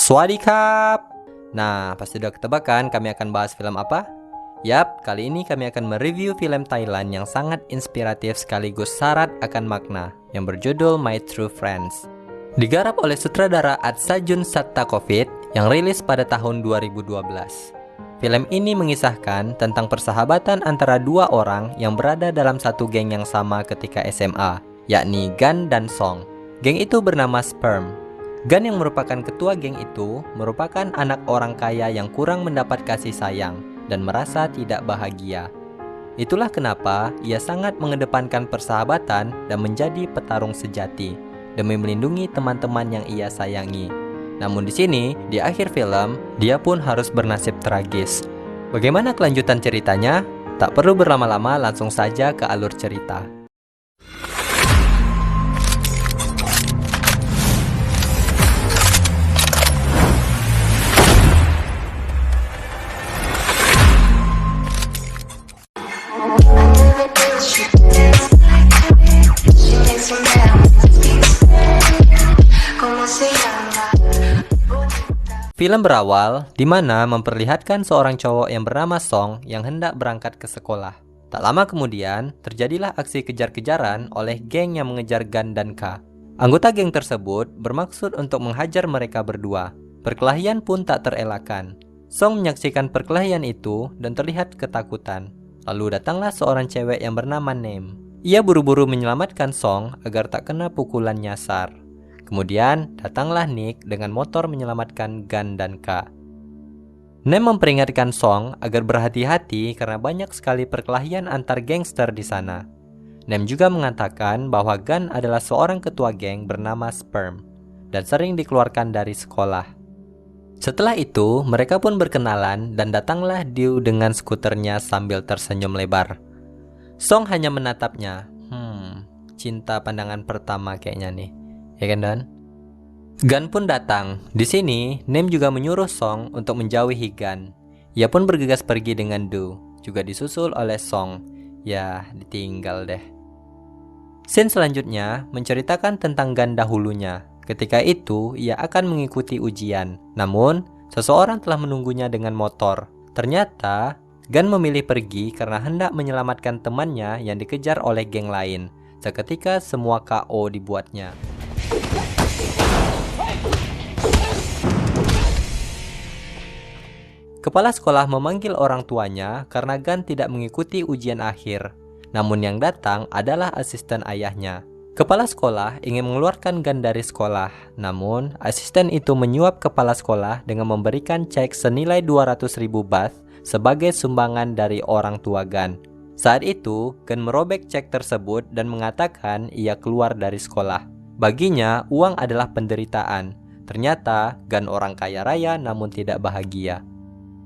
Swadikap. Nah, pasti udah ketebak kan kami akan bahas film apa? Yap, kali ini kami akan mereview film Thailand yang sangat inspiratif sekaligus syarat akan makna, yang berjudul My True Friends. Digarap oleh sutradara Atsajun Sattakovit yang rilis pada tahun 2012. Film ini mengisahkan tentang persahabatan antara dua orang yang berada dalam satu geng yang sama ketika SMA, yakni Gan dan Song. Geng itu bernama Sperm. Gan yang merupakan ketua geng itu merupakan anak orang kaya yang kurang mendapat kasih sayang dan merasa tidak bahagia. Itulah kenapa ia sangat mengedepankan persahabatan dan menjadi petarung sejati demi melindungi teman-teman yang ia sayangi. Namun di sini, di akhir film, dia pun harus bernasib tragis. Bagaimana kelanjutan ceritanya? Tak perlu berlama-lama, langsung saja ke alur cerita. Film berawal di mana memperlihatkan seorang cowok yang bernama Song yang hendak berangkat ke sekolah. Tak lama kemudian, terjadilah aksi kejar-kejaran oleh geng yang mengejar Gan dan Ka. Anggota geng tersebut bermaksud untuk menghajar mereka berdua. Perkelahian pun tak terelakkan. Song menyaksikan perkelahian itu dan terlihat ketakutan. Lalu datanglah seorang cewek yang bernama Nem. Ia buru-buru menyelamatkan Song agar tak kena pukulan nyasar. Kemudian datanglah Nick dengan motor menyelamatkan Gan dan Ka. Nem memperingatkan Song agar berhati-hati karena banyak sekali perkelahian antar gangster di sana. Nem juga mengatakan bahwa Gan adalah seorang ketua geng bernama Sperm dan sering dikeluarkan dari sekolah. Setelah itu, mereka pun berkenalan dan datanglah Diu dengan skuternya sambil tersenyum lebar. Song hanya menatapnya. Cinta pandangan pertama kayaknya nih. Ya kan, Don? Gan pun datang. Di sini, Nem juga menyuruh Song untuk menjauhi Gan. Ia pun bergegas pergi dengan Du, juga disusul oleh Song. Ya, ditinggal deh. Scene selanjutnya menceritakan tentang Gan dahulunya. Ketika itu, ia akan mengikuti ujian. Namun, seseorang telah menunggunya dengan motor. Ternyata, Gan memilih pergi karena hendak menyelamatkan temannya yang dikejar oleh geng lain. Seketika semua KO dibuatnya. Kepala sekolah memanggil orang tuanya karena Gan tidak mengikuti ujian akhir. Namun yang datang adalah asisten ayahnya. Kepala sekolah ingin mengeluarkan Gan dari sekolah. Namun, asisten itu menyuap kepala sekolah dengan memberikan cek senilai 200.000 baht sebagai sumbangan dari orang tua Gan. Saat itu, Gan merobek cek tersebut dan mengatakan ia keluar dari sekolah. Baginya, uang adalah penderitaan. Ternyata, Gan orang kaya raya namun tidak bahagia.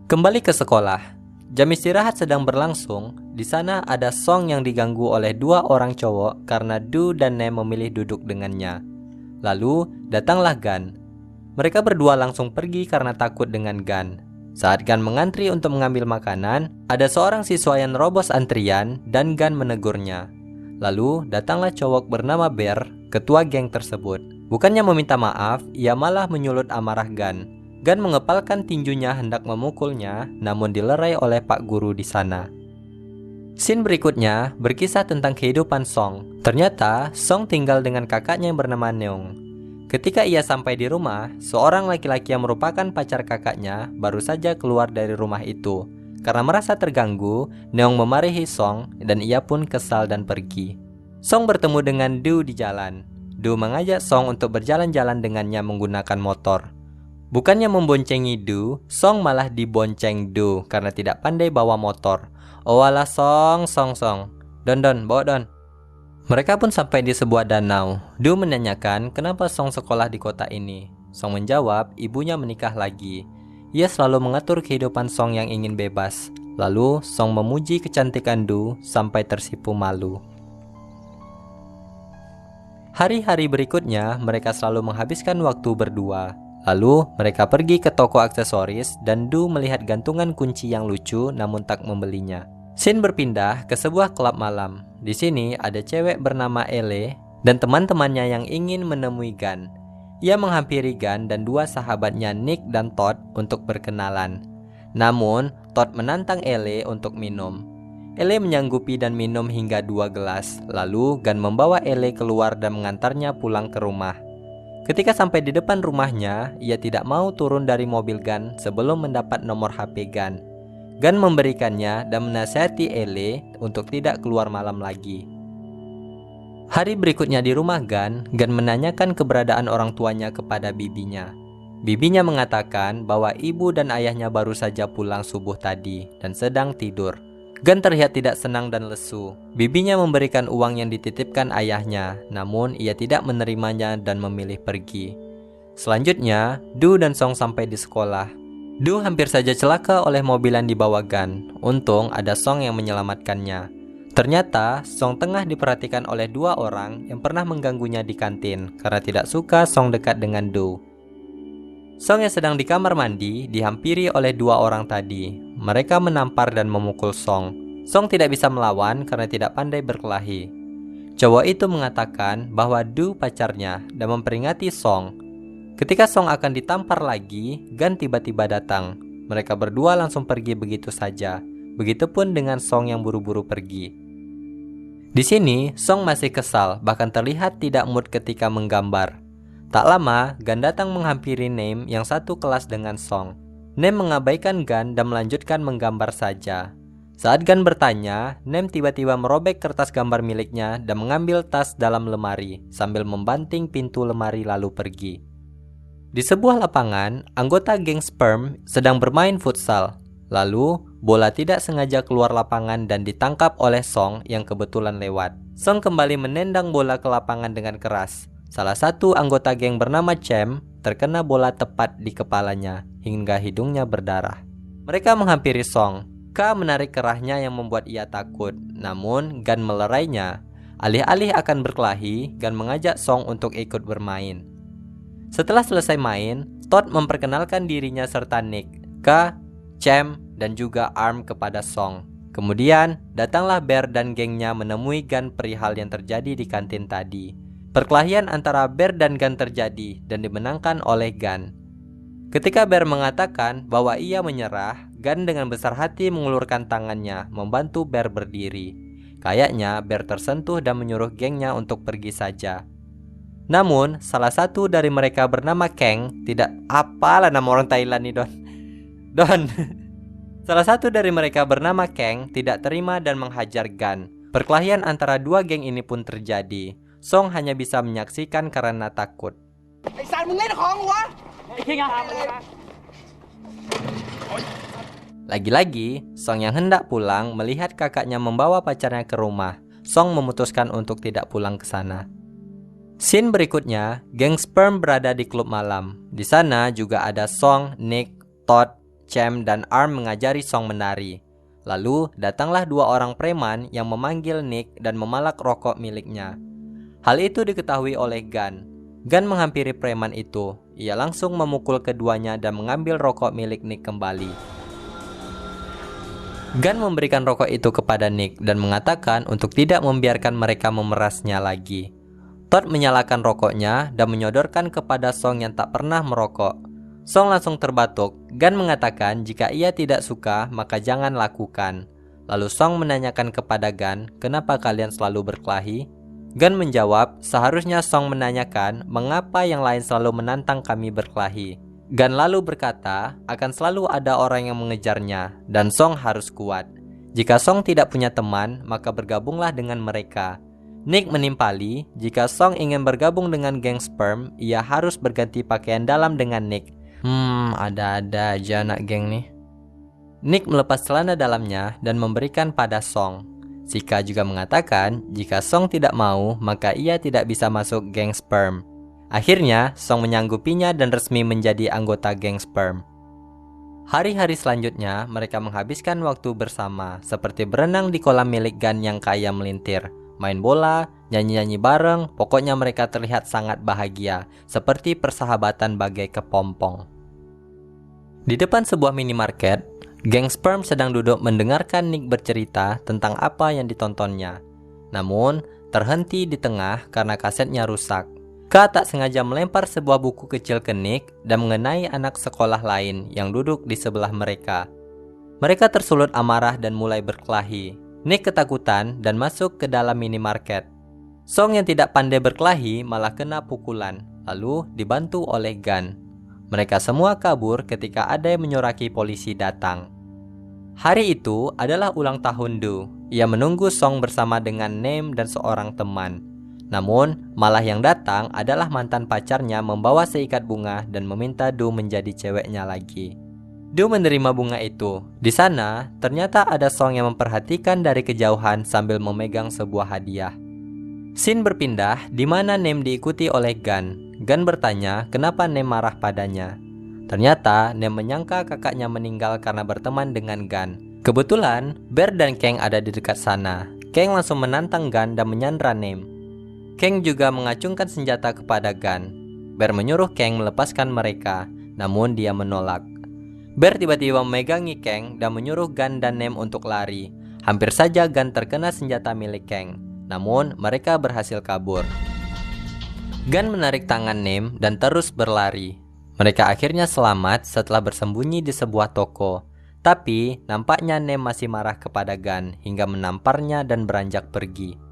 Kembali ke sekolah. Jam istirahat sedang berlangsung. Di sana ada Song yang diganggu oleh dua orang cowok karena Du dan Nem memilih duduk dengannya. Lalu, datanglah Gan. Mereka berdua langsung pergi karena takut dengan Gan. Saat Gan mengantri untuk mengambil makanan, ada seorang siswa yang nerobos antrian dan Gan menegurnya. Lalu, datanglah cowok bernama Bear, ketua geng tersebut. Bukannya meminta maaf, ia malah menyulut amarah Gan. Gan mengepalkan tinjunya hendak memukulnya, namun dilerai oleh Pak Guru di sana. Scene berikutnya berkisah tentang kehidupan Song. Ternyata, Song tinggal dengan kakaknya yang bernama Neung. Ketika ia sampai di rumah, seorang laki-laki yang merupakan pacar kakaknya baru saja keluar dari rumah itu. Karena merasa terganggu, Neung memarahi Song dan ia pun kesal dan pergi. Song bertemu dengan Du di jalan. Du mengajak Song untuk berjalan-jalan dengannya menggunakan motor. Bukannya memboncengi Du, Song malah dibonceng Du karena tidak pandai bawa motor. Oh alah Song. Don, bawa Don. Mereka pun sampai di sebuah danau. Du menanyakan kenapa Song sekolah di kota ini. Song menjawab ibunya menikah lagi. Ia selalu mengatur kehidupan Song yang ingin bebas. Lalu Song memuji kecantikan Du sampai tersipu malu. Hari-hari berikutnya mereka selalu menghabiskan waktu berdua. Lalu mereka pergi ke toko aksesoris dan Du melihat gantungan kunci yang lucu namun tak membelinya. Scene berpindah ke sebuah klub malam. Di sini ada cewek bernama Ele dan teman-temannya yang ingin menemui Gan. Ia menghampiri Gunn dan dua sahabatnya Nick dan Todd untuk berkenalan. Namun, Todd menantang Ellie untuk minum. Ellie menyanggupi dan minum hingga 2 gelas. Lalu, Gunn membawa Ellie keluar dan mengantarnya pulang ke rumah. Ketika sampai di depan rumahnya, ia tidak mau turun dari mobil Gunn sebelum mendapat nomor HP Gunn. Gunn memberikannya dan menasihati Ellie untuk tidak keluar malam lagi. Hari berikutnya di rumah Gunn menanyakan keberadaan orang tuanya kepada bibinya. Bibinya mengatakan bahwa ibu dan ayahnya baru saja pulang subuh tadi dan sedang tidur. Gunn terlihat tidak senang dan lesu. Bibinya memberikan uang yang dititipkan ayahnya, namun ia tidak menerimanya dan memilih pergi. Selanjutnya, Du dan Song sampai di sekolah. Du hampir saja celaka oleh mobil yang dibawa Gunn. Untung ada Song yang menyelamatkannya. Ternyata Song tengah diperhatikan oleh 2 orang yang pernah mengganggunya di kantin karena tidak suka Song dekat dengan Du. Song yang sedang di kamar mandi dihampiri oleh 2 orang tadi. Mereka menampar dan memukul Song. Song tidak bisa melawan karena tidak pandai berkelahi. Cowok itu mengatakan bahwa Du pacarnya dan memperingati Song. Ketika Song akan ditampar lagi, Gunn tiba-tiba datang. Mereka berdua langsung pergi begitu saja. Begitupun dengan Song yang buru-buru pergi. Di sini, Song masih kesal, bahkan terlihat tidak mood ketika menggambar. Tak lama, Gunn datang menghampiri Naim yang satu kelas dengan Song. Naim mengabaikan Gunn dan melanjutkan menggambar saja. Saat Gunn bertanya, Naim tiba-tiba merobek kertas gambar miliknya dan mengambil tas dalam lemari, sambil membanting pintu lemari lalu pergi. Di sebuah lapangan, anggota geng sperm sedang bermain futsal. Lalu, bola tidak sengaja keluar lapangan dan ditangkap oleh Song yang kebetulan lewat. Song kembali menendang bola ke lapangan dengan keras. Salah satu anggota geng bernama Cem terkena bola tepat di kepalanya hingga hidungnya berdarah. Mereka menghampiri Song. Ka menarik kerahnya yang membuat ia takut. Namun, Gunn melerainya. Alih-alih akan berkelahi, Gunn mengajak Song untuk ikut bermain. Setelah selesai main, Todd memperkenalkan dirinya serta Nick, Ka, Cem, dan juga Arm kepada Song. Kemudian, datanglah Bear dan gengnya menemui Gunn perihal yang terjadi di kantin tadi. Perkelahian antara Bear dan Gunn terjadi dan dimenangkan oleh Gunn. Ketika Bear mengatakan bahwa ia menyerah, Gunn dengan besar hati mengulurkan tangannya membantu Bear berdiri. Kayaknya Bear tersentuh dan menyuruh gengnya untuk pergi saja. Namun, salah satu dari mereka bernama Kang, tidak apalah nama orang Thailand nih Don. Salah satu dari mereka bernama Kang tidak terima dan menghajar Gunn. Perkelahian antara 2 geng ini pun terjadi. Song hanya bisa menyaksikan karena takut. Lagi-lagi, Song yang hendak pulang melihat kakaknya membawa pacarnya ke rumah. Song memutuskan untuk tidak pulang ke sana. Scene berikutnya, geng sperm berada di klub malam. Di sana juga ada Song, Nick, Todd, Cem, dan Arm mengajari Song menari. Lalu datanglah 2 orang preman yang memanggil Nick dan memalak rokok miliknya. Hal itu diketahui oleh Gunn. Gunn menghampiri preman itu. Ia langsung memukul keduanya dan mengambil rokok milik Nick kembali. Gunn memberikan rokok itu kepada Nick dan mengatakan untuk tidak membiarkan mereka memerasnya lagi. Todd menyalakan rokoknya dan menyodorkan kepada Song yang tak pernah merokok. Song langsung terbatuk. Gunn mengatakan jika ia tidak suka maka jangan lakukan. Lalu Song menanyakan kepada Gunn, kenapa kalian selalu berkelahi? Gunn menjawab, seharusnya Song menanyakan mengapa yang lain selalu menantang kami berkelahi. Gunn lalu berkata, akan selalu ada orang yang mengejarnya dan Song harus kuat. Jika Song tidak punya teman, maka bergabunglah dengan mereka. Nick menimpali, jika Song ingin bergabung dengan geng sperm, ia harus berganti pakaian dalam dengan Nick. Ada-ada aja anak geng nih. Nick melepas celana dalamnya dan memberikan pada Song. Sika juga mengatakan, jika Song tidak mau, maka ia tidak bisa masuk geng sperm. Akhirnya, Song menyanggupinya dan resmi menjadi anggota geng sperm. Hari-hari selanjutnya, mereka menghabiskan waktu bersama, seperti berenang di kolam milik Gunn yang kaya melintir. Main bola, nyanyi-nyanyi bareng, pokoknya mereka terlihat sangat bahagia, seperti persahabatan bagai kepompong. Di depan sebuah minimarket, geng sperm sedang duduk mendengarkan Nick bercerita tentang apa yang ditontonnya. Namun, terhenti di tengah karena kasetnya rusak. Ka tak sengaja melempar sebuah buku kecil ke Nick dan mengenai anak sekolah lain yang duduk di sebelah mereka. Mereka tersulut amarah dan mulai berkelahi. Nick ketakutan dan masuk ke dalam minimarket. Song yang tidak pandai berkelahi malah kena pukulan, lalu dibantu oleh Gun. Mereka semua kabur ketika ada yang menyoraki polisi datang. Hari itu adalah ulang tahun Do. Ia menunggu Song bersama dengan Nem dan seorang teman. Namun, malah yang datang adalah mantan pacarnya membawa seikat bunga dan meminta Do menjadi ceweknya lagi. Do menerima bunga itu. Di sana, ternyata ada Song yang memperhatikan dari kejauhan sambil memegang sebuah hadiah. Scene berpindah di mana Nem diikuti oleh Gun. Gun bertanya kenapa Nem marah padanya. Ternyata Nem menyangka kakaknya meninggal karena berteman dengan Gun. Kebetulan, Bear dan Kang ada di dekat sana. Kang langsung menantang Gun dan menyandra Nem. Kang juga mengacungkan senjata kepada Gun. Bear menyuruh Kang melepaskan mereka, namun dia menolak. Bear tiba-tiba memegangi Kang dan menyuruh Gun dan Nem untuk lari. Hampir saja Gun terkena senjata milik Kang, namun mereka berhasil kabur. Gun menarik tangan Nem dan terus berlari. Mereka akhirnya selamat setelah bersembunyi di sebuah toko. Tapi nampaknya Nem masih marah kepada Gun hingga menamparnya dan beranjak pergi.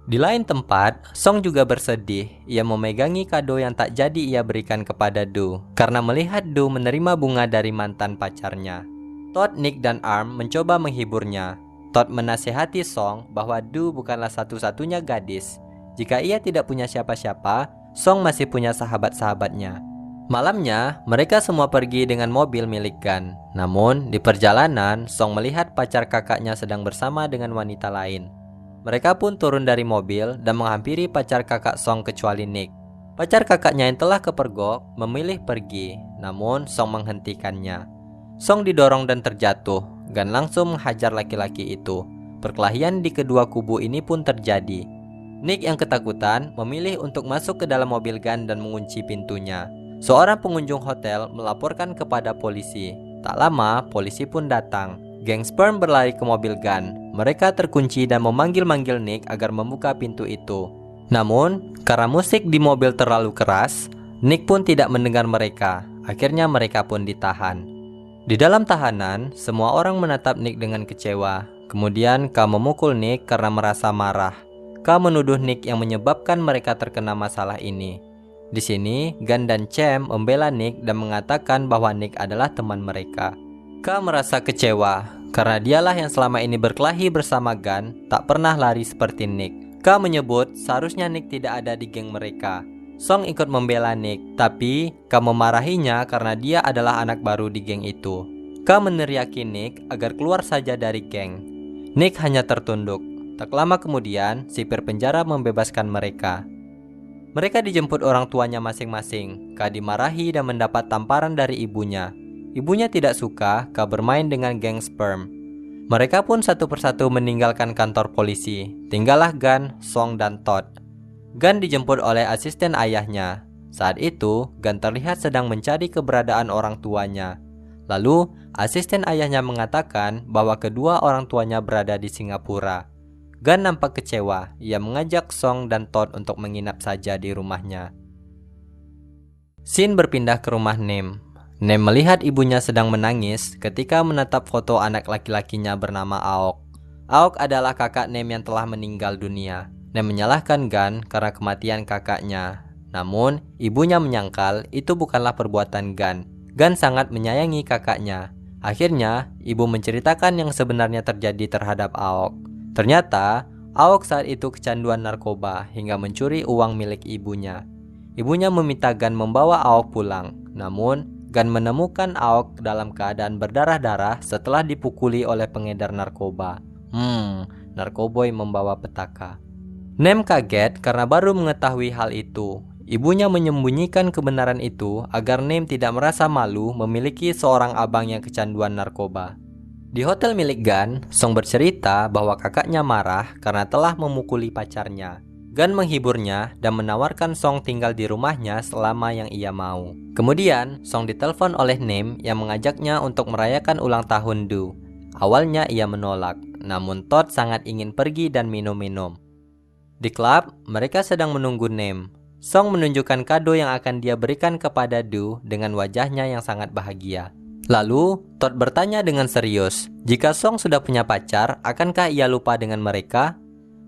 Di lain tempat, Song juga bersedih. Ia memegangi kado yang tak jadi ia berikan kepada Do karena melihat Do menerima bunga dari mantan pacarnya. Todd, Nick, dan Arm mencoba menghiburnya. Todd menasihati Song bahwa Do bukanlah satu-satunya gadis. Jika ia tidak punya siapa-siapa, Song masih punya sahabat-sahabatnya. Malamnya, mereka semua pergi dengan mobil milik Gun. Namun, di perjalanan, Song melihat pacar kakaknya sedang bersama dengan wanita lain. Mereka pun turun dari mobil dan menghampiri pacar kakak Song kecuali Nick. Pacar kakaknya yang telah kepergok memilih pergi, namun Song menghentikannya. Song didorong dan terjatuh. Gun langsung menghajar laki-laki itu. Perkelahian di kedua kubu ini pun terjadi. Nick yang ketakutan memilih untuk masuk ke dalam mobil Gun dan mengunci pintunya. Seorang pengunjung hotel melaporkan kepada polisi. Tak lama, polisi pun datang. Geng sperm berlari ke mobil Gun. Mereka terkunci dan memanggil-manggil Nick agar membuka pintu itu. Namun, karena musik di mobil terlalu keras, Nick pun tidak mendengar mereka. Akhirnya mereka pun ditahan. Di dalam tahanan, semua orang menatap Nick dengan kecewa. Kemudian, Ka memukul Nick karena merasa marah. Ka menuduh Nick yang menyebabkan mereka terkena masalah ini. Di sini, Gun dan Cem membela Nick dan mengatakan bahwa Nick adalah teman mereka. Ka merasa kecewa karena dialah yang selama ini berkelahi bersama Gun, tak pernah lari seperti Nick. Ka menyebut seharusnya Nick tidak ada di geng mereka. Song ikut membela Nick, tapi Ka memarahinya karena dia adalah anak baru di geng itu. Ka meneriaki Nick agar keluar saja dari geng. Nick hanya tertunduk. Tak lama kemudian, sipir penjara membebaskan mereka. Mereka dijemput orang tuanya masing-masing. Ka dimarahi dan mendapat tamparan dari ibunya. Ibunya tidak suka Ka bermain dengan geng sperm. Mereka pun satu persatu meninggalkan kantor polisi. Tinggallah Gun, Song, dan Todd. Gun dijemput oleh asisten ayahnya. Saat itu, Gun terlihat sedang mencari keberadaan orang tuanya. Lalu, asisten ayahnya mengatakan bahwa kedua orang tuanya berada di Singapura. Gun nampak kecewa. Ia mengajak Song dan Todd untuk menginap saja di rumahnya. Scene berpindah ke rumah Nem. Nem melihat ibunya sedang menangis ketika menatap foto anak laki-lakinya bernama Aok. Aok adalah kakak Nem yang telah meninggal dunia. Nem menyalahkan Gun karena kematian kakaknya. Namun, ibunya menyangkal itu bukanlah perbuatan Gun. Gun sangat menyayangi kakaknya. Akhirnya, ibu menceritakan yang sebenarnya terjadi terhadap Aok. Ternyata, Aok saat itu kecanduan narkoba hingga mencuri uang milik ibunya. Ibunya meminta Gun membawa Aok pulang. Namun, Gun menemukan Aok dalam keadaan berdarah-darah setelah dipukuli oleh pengedar narkoba. Narkoboy membawa petaka. Nem kaget karena baru mengetahui hal itu. Ibunya menyembunyikan kebenaran itu agar Nem tidak merasa malu memiliki seorang abang yang kecanduan narkoba. Di hotel milik Gun, Song bercerita bahwa kakaknya marah karena telah memukuli pacarnya. Gun menghiburnya dan menawarkan Song tinggal di rumahnya selama yang ia mau. Kemudian, Song ditelepon oleh Nem yang mengajaknya untuk merayakan ulang tahun Do. Awalnya ia menolak, namun Todd sangat ingin pergi dan minum-minum. Di klub, mereka sedang menunggu Nem. Song menunjukkan kado yang akan dia berikan kepada Du dengan wajahnya yang sangat bahagia. Lalu, Todd bertanya dengan serius, jika Song sudah punya pacar, akankah ia lupa dengan mereka?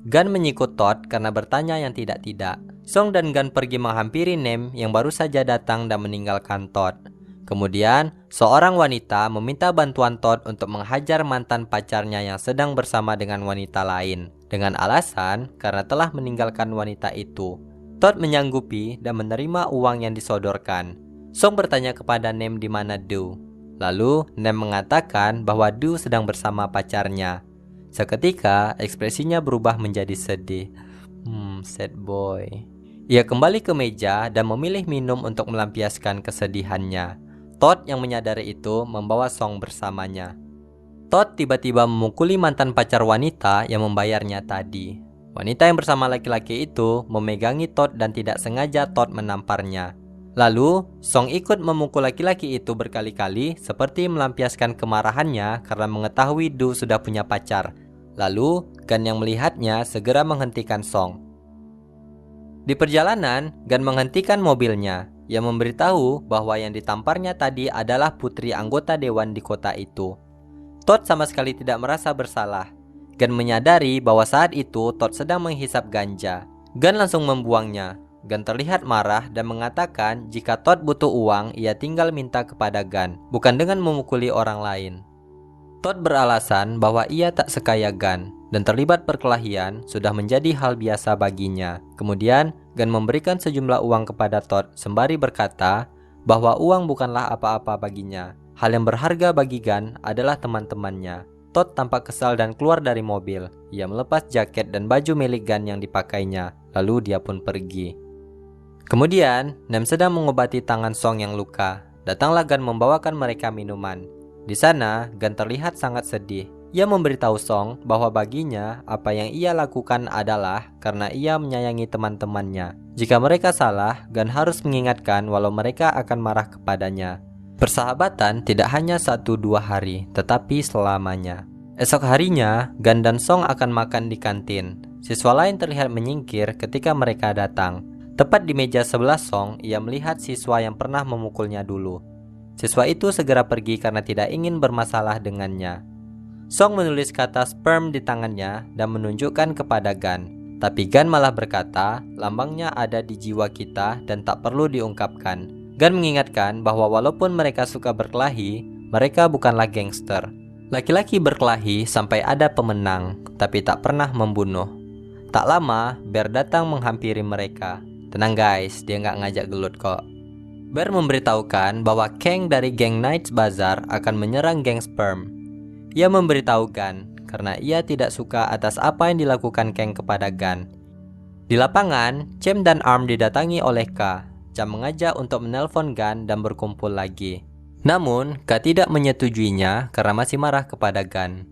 Gun menyikut Todd karena bertanya yang tidak-tidak. Song dan Gun pergi menghampiri Nem yang baru saja datang dan meninggalkan Todd. Kemudian, seorang wanita meminta bantuan Todd untuk menghajar mantan pacarnya yang sedang bersama dengan wanita lain, dengan alasan karena telah meninggalkan wanita itu. Todd menyanggupi dan menerima uang yang disodorkan. Song bertanya kepada Nem di mana Du. Lalu, Nem mengatakan bahwa Du sedang bersama pacarnya. Seketika, ekspresinya berubah menjadi sedih. Sad boy. Ia kembali ke meja dan memilih minum untuk melampiaskan kesedihannya. Todd yang menyadari itu membawa Song bersamanya. Todd tiba-tiba memukuli mantan pacar wanita yang membayarnya tadi. Wanita yang bersama laki-laki itu memegangi Todd dan tidak sengaja Todd menamparnya. Lalu, Song ikut memukul laki-laki itu berkali-kali seperti melampiaskan kemarahannya karena mengetahui Du sudah punya pacar. Lalu, Gun yang melihatnya segera menghentikan Song. Di perjalanan, Gun menghentikan mobilnya. Ia memberitahu bahwa yang ditamparnya tadi adalah putri anggota dewan di kota itu. Todd sama sekali tidak merasa bersalah. Gun menyadari bahwa saat itu Todd sedang menghisap ganja. Gun langsung membuangnya. Gun terlihat marah dan mengatakan jika Todd butuh uang, ia tinggal minta kepada Gun, bukan dengan memukuli orang lain. Todd beralasan bahwa ia tak sekaya Gun dan terlibat perkelahian sudah menjadi hal biasa baginya. Kemudian, Gun memberikan sejumlah uang kepada Todd sembari berkata bahwa uang bukanlah apa-apa baginya. Hal yang berharga bagi Gun adalah teman-temannya. Todd tampak kesal dan keluar dari mobil. Ia melepas jaket dan baju milik Gun yang dipakainya, lalu dia pun pergi. Kemudian, Nem sedang mengobati tangan Song yang luka. Datanglah Gun membawakan mereka minuman. Di sana, Gun terlihat sangat sedih. Ia memberitahu Song bahwa baginya apa yang ia lakukan adalah karena ia menyayangi teman-temannya. Jika mereka salah, Gun harus mengingatkan walau mereka akan marah kepadanya. Persahabatan tidak hanya 1-2 hari, tetapi selamanya. Esok harinya, Gun dan Song akan makan di kantin. Siswa lain terlihat menyingkir ketika mereka datang. Tepat di meja sebelah Song, ia melihat siswa yang pernah memukulnya dulu. Siswa itu segera pergi karena tidak ingin bermasalah dengannya. Song menulis kata sperm di tangannya dan menunjukkan kepada Gun. Tapi Gun malah berkata, lambangnya ada di jiwa kita dan tak perlu diungkapkan. Gun mengingatkan bahwa walaupun mereka suka berkelahi, mereka bukanlah gangster. Laki-laki berkelahi sampai ada pemenang, tapi tak pernah membunuh. Tak lama, Bear datang menghampiri mereka. Tenang guys, dia nggak ngajak gelut kok. Bear memberitahukan bahwa Kang dari geng Knights Bazaar akan menyerang geng Sperm. Ia memberitahu Gun karena ia tidak suka atas apa yang dilakukan Kang kepada Gun. Di lapangan, Cem dan Arm didatangi oleh K. Cem mengajak untuk menelpon Gun dan berkumpul lagi. Namun, K tidak menyetujuinya karena masih marah kepada Gun.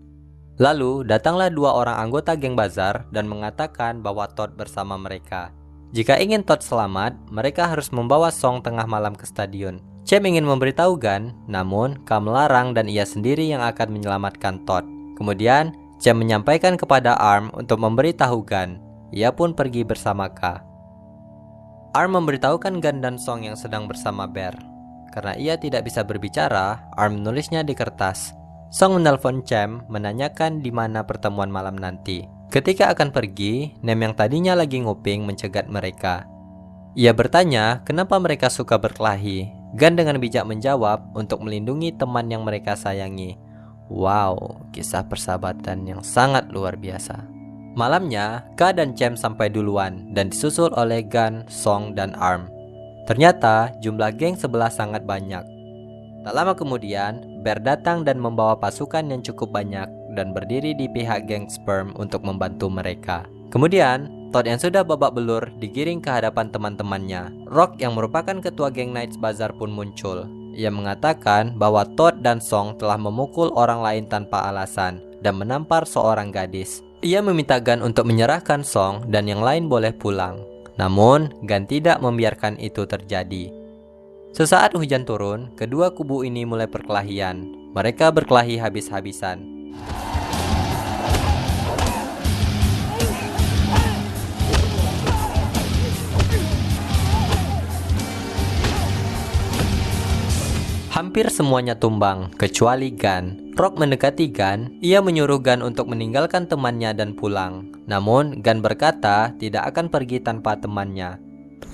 Lalu, datanglah 2 orang anggota geng Bazaar dan mengatakan bahwa Todd bersama mereka. Jika ingin Todd selamat, mereka harus membawa Song tengah malam ke stadion. Cem ingin memberitahu Gun, namun K melarang dan ia sendiri yang akan menyelamatkan Todd. Kemudian, Cem menyampaikan kepada Arm untuk memberitahu Gun. Ia pun pergi bersama K. Arm memberitahukan Gun dan Song yang sedang bersama Bear. Karena ia tidak bisa berbicara, Arm menulisnya di kertas. Song menelpon Cem menanyakan di mana pertemuan malam nanti. Ketika akan pergi, Nem yang tadinya lagi nguping mencegat mereka. Ia bertanya kenapa mereka suka berkelahi. Gun dengan bijak menjawab untuk melindungi teman yang mereka sayangi. Wow, kisah persahabatan yang sangat luar biasa. Malamnya, K dan Cem sampai duluan dan disusul oleh Gun, Song, dan Arm. Ternyata jumlah geng sebelah sangat banyak. Tak lama kemudian, Bear datang dan membawa pasukan yang cukup banyak dan berdiri di pihak geng Sperm untuk membantu mereka. Kemudian, Todd yang sudah babak belur digiring ke hadapan teman-temannya. Rock yang merupakan ketua geng Knights Bazaar pun muncul. Ia mengatakan bahwa Todd dan Song telah memukul orang lain tanpa alasan dan menampar seorang gadis. Ia meminta Gun untuk menyerahkan Song dan yang lain boleh pulang. Namun, Gun tidak membiarkan itu terjadi. Sesaat hujan turun, kedua kubu ini mulai perkelahian. Mereka berkelahi habis-habisan. Hampir semuanya tumbang, kecuali Gun. Rock mendekati Gun, ia menyuruh Gun untuk meninggalkan temannya dan pulang. Namun, Gun berkata tidak akan pergi tanpa temannya.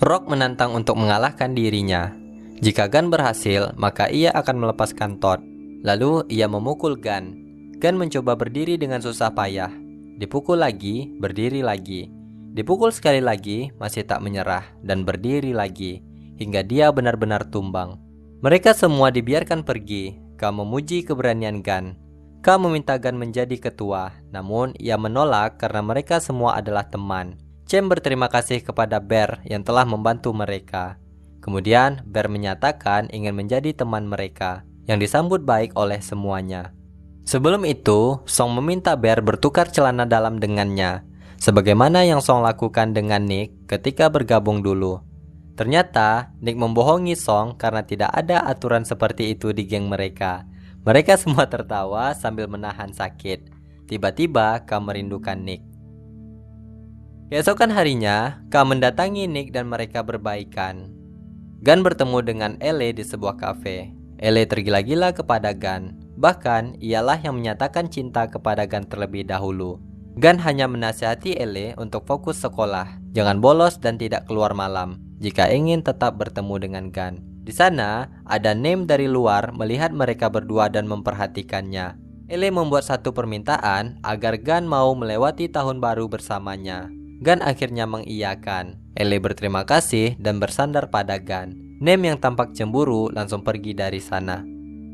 Rock menantang untuk mengalahkan dirinya. Jika Gun berhasil, maka ia akan melepaskan Todd. Lalu, ia memukul Gun. Gun mencoba berdiri dengan susah payah. Dipukul lagi, berdiri lagi. Dipukul sekali lagi, masih tak menyerah, dan berdiri lagi, hingga dia benar-benar tumbang. Mereka semua dibiarkan pergi. K memuji keberanian Gun. K meminta Gun menjadi ketua, namun ia menolak karena mereka semua adalah teman. Cem berterima kasih kepada Bear yang telah membantu mereka. Kemudian Bear menyatakan ingin menjadi teman mereka, yang disambut baik oleh semuanya. Sebelum itu, Song meminta Bear bertukar celana dalam dengannya, sebagaimana yang Song lakukan dengan Nick ketika bergabung dulu. Ternyata, Nick membohongi Song karena tidak ada aturan seperti itu di geng mereka. Mereka semua tertawa sambil menahan sakit. Tiba-tiba, K merindukan Nick. Keesokan harinya, K mendatangi Nick dan mereka berbaikan. Gun bertemu dengan Ele di sebuah kafe. Ele tergila-gila kepada Gun. Bahkan, ialah yang menyatakan cinta kepada Gun terlebih dahulu. Gun hanya menasihati Ele untuk fokus sekolah, jangan bolos dan tidak keluar malam jika ingin tetap bertemu dengan Gun. Di sana, ada Nem dari luar melihat mereka berdua dan memperhatikannya. Ele membuat satu permintaan agar Gun mau melewati tahun baru bersamanya. Gun akhirnya mengiyakan. Ele berterima kasih dan bersandar pada Gun. Nem yang tampak cemburu langsung pergi dari sana.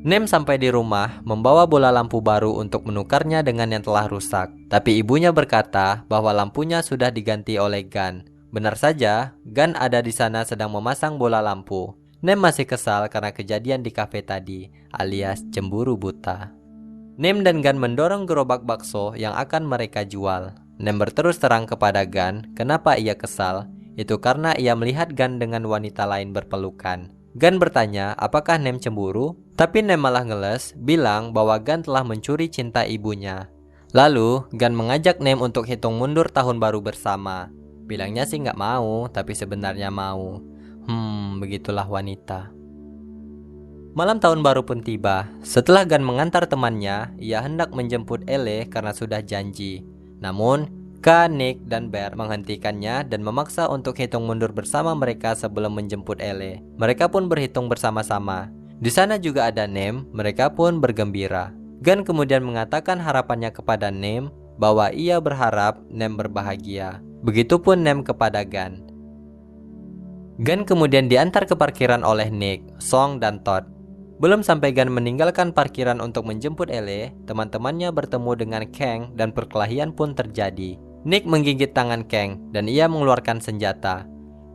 Nem sampai di rumah membawa bola lampu baru untuk menukarnya dengan yang telah rusak. Tapi ibunya berkata bahwa lampunya sudah diganti oleh Gun. Benar saja, Gun ada di sana sedang memasang bola lampu. Nem masih kesal karena kejadian di kafe tadi, alias cemburu buta. Nem dan Gun mendorong gerobak bakso yang akan mereka jual. Nem berterus terang kepada Gun kenapa ia kesal. Itu karena ia melihat Gun dengan wanita lain berpelukan. Gun bertanya apakah Nem cemburu, tapi Nem malah ngeles, bilang bahwa Gun telah mencuri cinta ibunya. Lalu, Gun mengajak Nem untuk hitung mundur tahun baru bersama. Bilangnya sih nggak mau, tapi sebenarnya mau. Begitulah wanita. Malam tahun baru pun tiba. Setelah Gun mengantar temannya, ia hendak menjemput Ele karena sudah janji. Namun, K, Nick, dan Bear menghentikannya dan memaksa untuk hitung mundur bersama mereka sebelum menjemput Ele. Mereka pun berhitung bersama-sama. Di sana juga ada Nem, mereka pun bergembira. Gun kemudian mengatakan harapannya kepada Nem bahwa ia berharap Nem berbahagia. Begitupun Nem kepada Gun. Gun kemudian diantar ke parkiran oleh Nick, Song, dan Todd. Belum sampai Gun meninggalkan parkiran untuk menjemput Ele, teman-temannya bertemu dengan Kang dan perkelahian pun terjadi. Nick menggigit tangan Kang dan ia mengeluarkan senjata.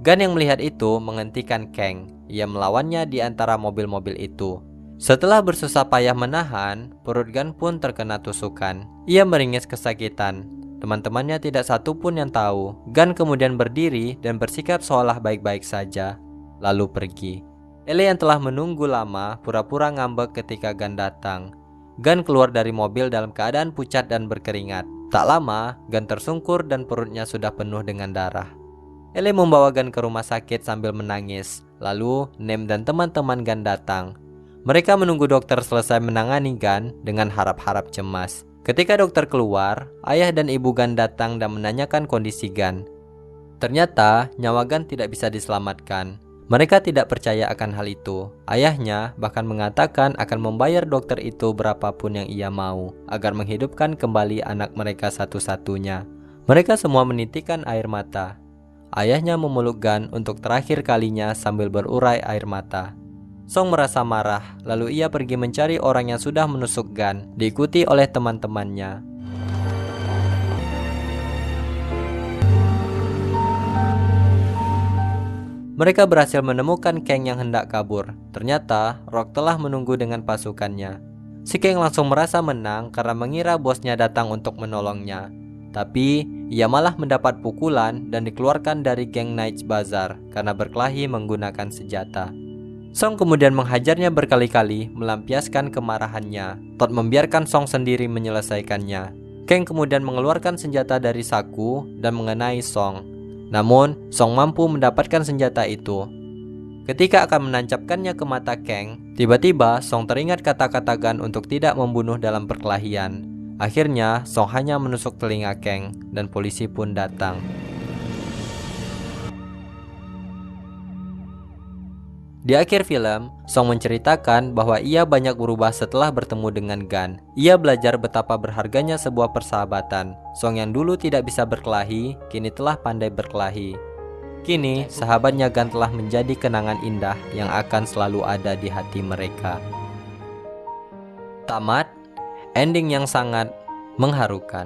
Gun yang melihat itu menghentikan Kang. Ia melawannya di antara mobil-mobil itu. Setelah bersusah payah menahan, perut Gun pun terkena tusukan. Ia meringis kesakitan. Teman-temannya tidak satu pun yang tahu. Gun kemudian berdiri dan bersikap seolah baik-baik saja, lalu pergi. Ele yang telah menunggu lama pura-pura ngambek ketika Gun datang. Gun keluar dari mobil dalam keadaan pucat dan berkeringat. Tak lama, Gun tersungkur dan perutnya sudah penuh dengan darah. Ele membawa Gun ke rumah sakit sambil menangis. Lalu, Nem dan teman-teman Gun datang. Mereka menunggu dokter selesai menangani Gun dengan harap-harap cemas. Ketika dokter keluar, ayah dan ibu Gun datang dan menanyakan kondisi Gun. Ternyata, nyawa Gun tidak bisa diselamatkan. Mereka tidak percaya akan hal itu. Ayahnya bahkan mengatakan akan membayar dokter itu berapapun yang ia mau agar menghidupkan kembali anak mereka satu-satunya. Mereka semua menitikkan air mata. Ayahnya memeluk Gun untuk terakhir kalinya sambil berurai air mata. Song merasa marah, lalu ia pergi mencari orang yang sudah menusuk Gun, diikuti oleh teman-temannya. Mereka berhasil menemukan Kang yang hendak kabur. Ternyata, Rock telah menunggu dengan pasukannya. Si Kang langsung merasa menang karena mengira bosnya datang untuk menolongnya. Tapi, ia malah mendapat pukulan dan dikeluarkan dari geng Knights Bazaar karena berkelahi menggunakan senjata. Song kemudian menghajarnya berkali-kali, melampiaskan kemarahannya. Todd membiarkan Song sendiri menyelesaikannya. Kang kemudian mengeluarkan senjata dari saku dan mengenai Song. Namun, Song mampu mendapatkan senjata itu. Ketika akan menancapkannya ke mata Kang, tiba-tiba Song teringat kata-kata Gun untuk tidak membunuh dalam perkelahian. Akhirnya, Song hanya menusuk telinga Kang dan polisi pun datang. Di akhir film, Song menceritakan bahwa ia banyak berubah setelah bertemu dengan Gun. Ia belajar betapa berharganya sebuah persahabatan. Song yang dulu tidak bisa berkelahi, kini telah pandai berkelahi. Kini, sahabatnya Gun telah menjadi kenangan indah yang akan selalu ada di hati mereka. Tamat, ending yang sangat mengharukan.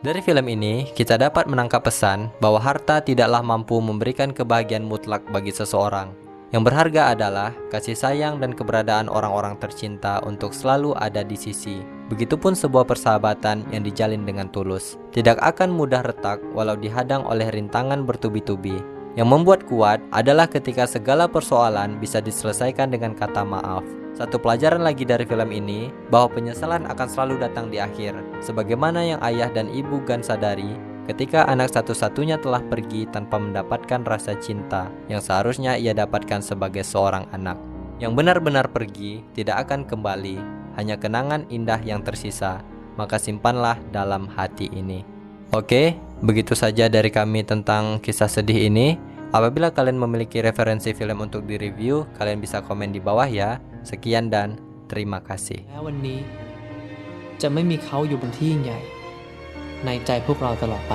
Dari film ini, kita dapat menangkap pesan bahwa harta tidaklah mampu memberikan kebahagiaan mutlak bagi seseorang. Yang berharga adalah kasih sayang dan keberadaan orang-orang tercinta untuk selalu ada di sisi. Begitupun sebuah persahabatan yang dijalin dengan tulus tidak akan mudah retak walau dihadang oleh rintangan bertubi-tubi. Yang membuat kuat adalah ketika segala persoalan bisa diselesaikan dengan kata maaf. Satu pelajaran lagi dari film ini, bahwa penyesalan akan selalu datang di akhir. Sebagaimana yang ayah dan ibu Gun sadari ketika anak satu-satunya telah pergi tanpa mendapatkan rasa cinta yang seharusnya ia dapatkan sebagai seorang anak. Yang benar-benar pergi tidak akan kembali, hanya kenangan indah yang tersisa, maka simpanlah dalam hati ini. Oke, begitu saja dari kami tentang kisah sedih ini. Apabila kalian memiliki referensi film untuk direview, kalian bisa komen di bawah ya. Sekian dan terima kasih. แม้วันนี้จะไม่มีเขาอยู่บนที่ยิ่งใหญ่ในใจพวกเราตลอดไป